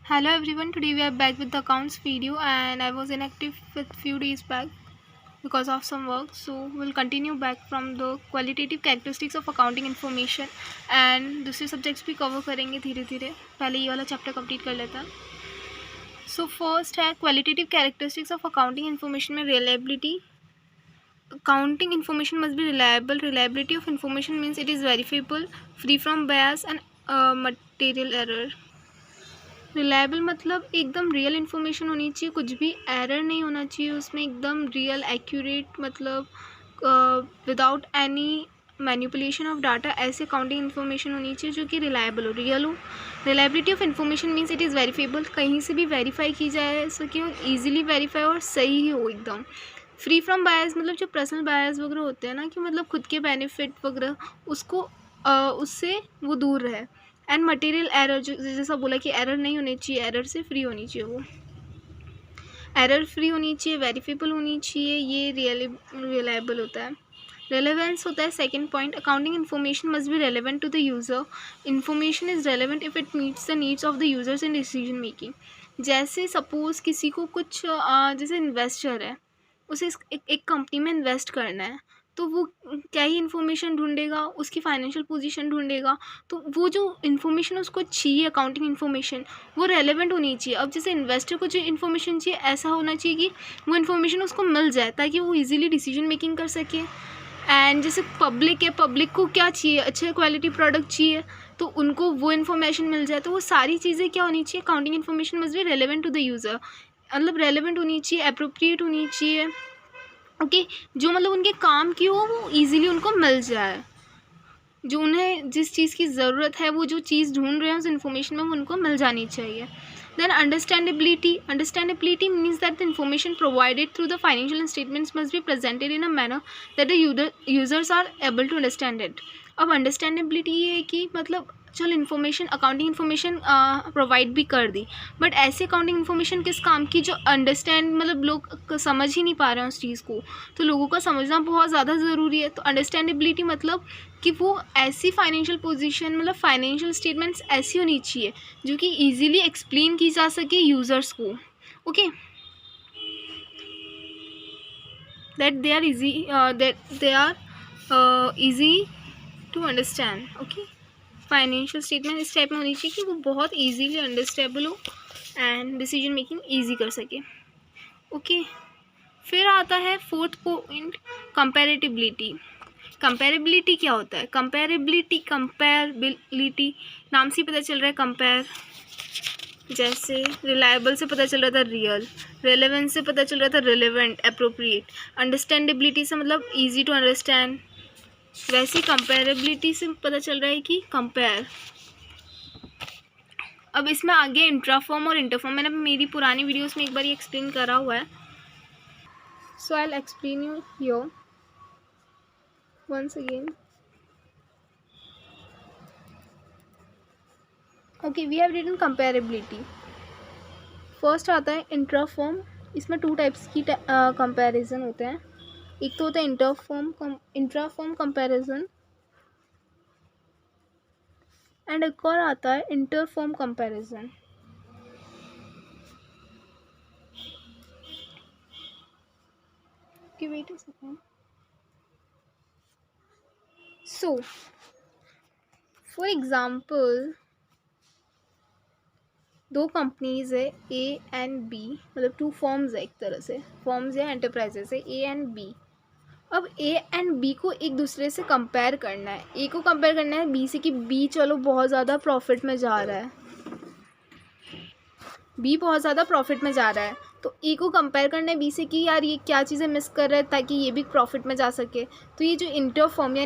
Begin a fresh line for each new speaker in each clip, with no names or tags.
Hello everyone, today we are back with the accounts video and I was inactive with few days back because of some work. So we'll continue back from the qualitative characteristics of accounting information and दूसरे subjects भी cover करेंगे धीरे धीरे. पहले ये वाला chapter complete कर लेते हैं. So first है qualitative characteristics of accounting information में reliability. Accounting information must be reliable. Reliability of information means it is verifiable, free from bias and material error. Reliable मतलब एकदम रियल इन्फॉर्मेशन होनी चाहिए, कुछ भी एरर नहीं होना चाहिए उसमें, एकदम रियल एक्यूरेट, मतलब without any manipulation of data, ऐसे अकाउंटिंग इन्फॉर्मेशन होनी चाहिए जो कि रिलायबल हो, रियल हो. Reliability of information means it is verifiable, कहीं से भी वेरीफाई की जाए सके और ईजिली वेरीफाई और सही ही हो एकदम. फ्री फ्रॉम बायस मतलब जो पर्सनल बायस वगैरह होते हैं ना, कि मतलब खुद के बेनिफिट वगैरह उसको उससे वो दूर रहे. एंड मटेरियल एरर, जो जैसा बोला कि एरर नहीं होनी चाहिए, एरर से फ्री होनी चाहिए, वो एरर फ्री होनी चाहिए, वेरीफेबल होनी चाहिए, ये रिलायबल होता है. रेलेवेंस होता है second point. Accounting information must be relevant to the user. Information is relevant if it meets the needs of the users in decision making. जैसे सपोज़ किसी को कुछ जैसे इन्वेस्टर है, उसे एक कंपनी में इन्वेस्ट करना है, तो वो क्या ही इन्फॉर्मेशन ढूंढेगा, उसकी फाइनेंशियल पोजीशन ढूंढेगा. तो वो जो इन्फॉर्मेशन उसको चाहिए, अकाउंटिंग इन्फॉर्मेशन, वो रेलेवेंट होनी चाहिए. अब जैसे इन्वेस्टर को जो इन्फॉर्मेशन चाहिए, ऐसा होना चाहिए कि वो इन्फॉर्मेशन उसको मिल जाए ताकि वो इजीली डिसीजन मेकिंग कर सके. एंड जैसे पब्लिक है, पब्लिक को क्या चाहिए, अच्छे क्वालिटी प्रोडक्ट चाहिए, तो उनको वो इन्फॉर्मेशन मिल जाए. तो वो सारी चीज़ें क्या होनी चाहिए, accounting information must be relevant to the user, मतलब रेलेवेंट होनी चाहिए, अप्रोप्रिएट होनी चाहिए. ओके, जो मतलब उनके काम की हो वो इजीली उनको मिल जाए, जो उन्हें जिस चीज़ की ज़रूरत है, वो जो चीज़ ढूंढ रहे हैं उस इन्फॉर्मेशन में, वो उनको मिल जानी चाहिए. Then understandability. Understandability means that the information provided through the financial statements must be presented in a manner that the users are able to understand it. अब अंडरस्टैंडेबिलिटी ये है कि मतलब चल इन्फॉर्मेशन, अकाउंटिंग इन्फॉर्मेशन प्रोवाइड भी कर दी, but ऐसे accounting information किस काम की जो अंडरस्टैंड, मतलब लोग समझ ही नहीं पा रहे हैं उस चीज़ को, तो लोगों का समझना बहुत ज़्यादा ज़रूरी है. तो अंडरस्टैंडेबिलिटी मतलब कि वो ऐसी फाइनेंशियल पोजीशन, मतलब फाइनेंशियल स्टेटमेंट्स ऐसी होनी चाहिए जो कि इजीली एक्सप्लेन की जा सके यूज़र्स को. Okay, that they are easy, that they are easy to understand. Okay, financial statement इस टाइप में होनी चाहिए कि वो बहुत इजीली अंडरस्टैंडेबल हो एंड डिसीजन मेकिंग ईजी कर सके. ओके, फिर आता है फोर्थ पॉइंट, कंपैरेटिबिलिटी. कंपेरेबिलिटी क्या होता है, कंपेरेबिलिटी नाम से ही पता चल रहा है, कंपेयर. जैसे रिलायबल से पता चल रहा था रियल, रेलेवेंस से पता चल रहा था रिलेवेंट, अप्रोप्रिएट. अंडरस्टैंडेबिलिटी से मतलब इजी टू अंडरस्टैंड. वैसे कंपेरेबिलिटी से पता चल रहा है कि कंपेयर. अब इसमें आगे इंट्राफॉर्म और इंटरफॉर्म, मैंने मेरी पुरानी वीडियोस में एक बार ये एक्सप्लेन करा हुआ है, so I will explain you here once again. Okay, we have written comparability. First आता है इंट्राफॉर्म. इसमें टू टाइप्स की कंपैरिजन होते हैं. एक तो होता है इंट्राफॉर्म कंपैरिजन, एंड एक और आता है interfirm comparison. Okay, wait a second. So, for example, दो कंपनीज है ए एंड बी, मतलब टू फर्म्स है, एक तरह से फर्म्स या एंटरप्राइजेस है ए एंड बी. अब ए एंड बी को एक दूसरे से कंपेयर करना है. ए को कंपेयर करना है बी से कि बी चलो बहुत ज़्यादा प्रॉफिट में जा रहा है, बी बहुत ज़्यादा प्रॉफिट में जा रहा है. तो ए को कंपेयर करना है बी से कि यार ये क्या चीज़ें मिस कर रहा है ताकि ये भी प्रॉफिट में जा सके. तो ये जो इंटरफॉर्म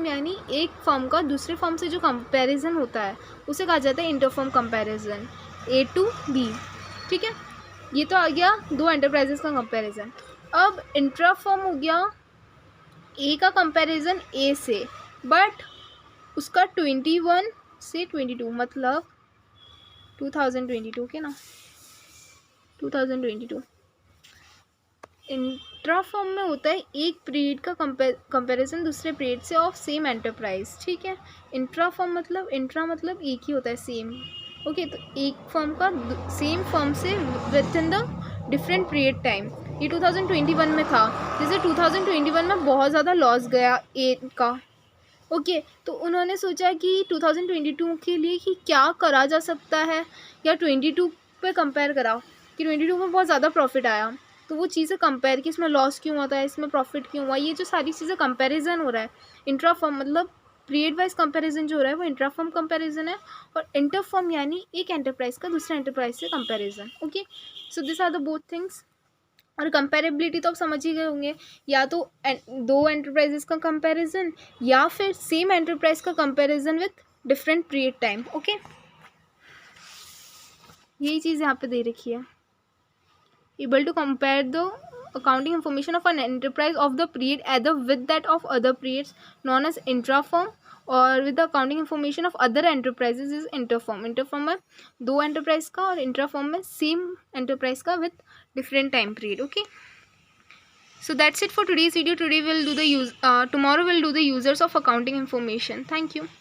यानी एक फर्म का दूसरे फर्म से जो कंपैरिजन होता है उसे कहा जाता है interfirm comparison, A to be. ठीक है, ये तो आ गया दो एंटरप्राइजेस का कंपैरिजन. अब इंट्राफॉर्म हो गया ए का कंपैरिजन ए से, बट उसका 21 से 22, मतलब 2022 के ना, 2022. इंट्राफॉर्म में होता है एक पीरियड का कंपैरिजन दूसरे पीरियड से ऑफ सेम एंटरप्राइज. ठीक है, इंट्राफॉर्म मतलब इंट्रा मतलब एक ही होता है, सेम. ओके, तो एक फर्म का सेम फर्म से with in the different period time, ये 2021 में था। जैसे 2021 में बहुत ज़्यादा लॉस गया ए का। ओके, तो उन्होंने सोचा कि 2022 के लिए कि क्या करा जा सकता है, या 22 पे कंपेयर करा कि 22 में बहुत ज़्यादा प्रॉफिट आया, तो वो चीज़ें कंपेयर कि इसमें लॉस क्यों होता है, इसमें प्रॉफिट क्यों हुआ, ये जो सारी चीज़ें कंपैरिजन हो रहा है इंट्रा फर्म, मतलब पीरियड वाइज कंपैरिजन जो हो रहा है वो इंट्रा फर्म कंपैरिजन है, और इंटर फर्म यानी एक एंटरप्राइज का दूसरा एंटरप्राइज से comparison. Okay, so this are the both things. और कंपेरेबिलिटी तो आप समझ ही गए होंगे, या तो दो एंटरप्राइजेस का कंपैरिजन, या फिर सेम एंटरप्राइज का comparison with different period time. Okay, यही चीज़ यहाँ पे दे रखी है। Able to compare the accounting information of an enterprise of the period either with that of other periods known as intra-firm, और with the accounting information of other enterprises is interfirm। interfirm में दो enterprise का, और intra-firm में same enterprise का with different time period। okay, so that's it for today's video. Today we'll do the tomorrow we'll do the users of accounting information. Thank you.